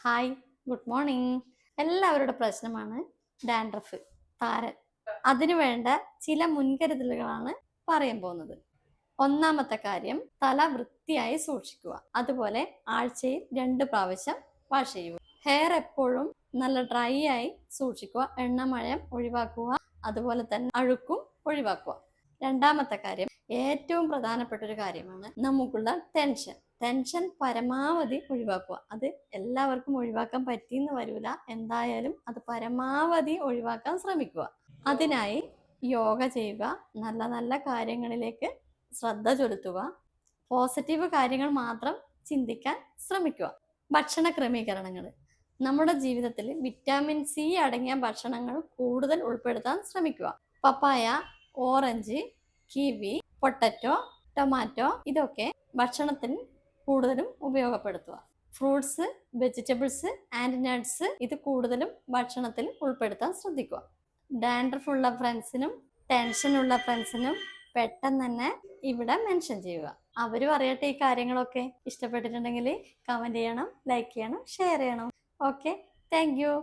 Hi, good morning. എല്ലാവരുടെ പ്രശ്നമാണ് dandruff, താരൻ. അതിനു വേണ്ട ചില മുൻകരുതലുകളാണ് പറയാൻ പോകുന്നത്. ഒന്നാമത്തെ കാര്യം, തല വൃത്തിയായി സൂക്ഷിക്കുക. അതുപോലെ ആഴ്ചയിൽ 2 പ്രാവശ്യം വാഷ് ചെയ്യുക. ഹെയർ എപ്പോഴും നല്ല ഡ്രൈ ആയി സൂക്ഷിക്കുക. എണ്ണമയം ഒഴിവാക്കുക. അതുപോലെ തന്നെ അഴുക്കും ഒഴിവാക്കുക. രണ്ടാമത്തെ കാര്യം, ഏറ്റവും പ്രധാനപ്പെട്ട ഒരു കാര്യമാണ് നമുക്കുള്ള ടെൻഷൻ പരമാവധി ഒഴിവാക്കുക. അത് എല്ലാവർക്കും ഒഴിവാക്കാൻ പറ്റിയെന്ന് വരില്ല, എന്തായാലും അത് പരമാവധി ഒഴിവാക്കാൻ ശ്രമിക്കുക. അതിനായി യോഗ ചെയ്യുക, നല്ല നല്ല കാര്യങ്ങളിലേക്ക് ശ്രദ്ധ ചെലുത്തുക, പോസിറ്റീവ് കാര്യങ്ങൾ മാത്രം ചിന്തിക്കാൻ ശ്രമിക്കുക. ഭക്ഷണ ക്രമീകരണങ്ങൾ, നമ്മുടെ ജീവിതത്തിൽ വിറ്റാമിൻ സി അടങ്ങിയ ഭക്ഷണങ്ങൾ കൂടുതൽ ഉൾപ്പെടുത്താൻ ശ്രമിക്കുക. പപ്പായ, ഓറഞ്ച്, കിവി, പൊട്ടറ്റോ, ടൊമാറ്റോ ഇതൊക്കെ ഭക്ഷണത്തിൽ കൂടുതലും ഉപയോഗപ്പെടുത്തുക. ഫ്രൂട്ട്സ്, വെജിറ്റബിൾസ് ആൻഡ് നട്ട്സ് ഇത് കൂടുതലും ഭക്ഷണത്തിൽ ഉൾപ്പെടുത്താൻ ശ്രദ്ധിക്കുക. ഡാൻഡ്രഫ് ഉള്ള ഫ്രണ്ട്സിനും ടെൻഷനുള്ള ഫ്രണ്ട്സിനും പെട്ടെന്ന് തന്നെ ഇവിടെ മെൻഷൻ ചെയ്യുക. അവരും അറിയട്ടെ ഈ കാര്യങ്ങളൊക്കെ. ഇഷ്ടപ്പെട്ടിട്ടുണ്ടെങ്കിൽ കമൻറ്റ് ചെയ്യണം, ലൈക്ക് ചെയ്യണം, ഷെയർ ചെയ്യണം. Okay, thank you.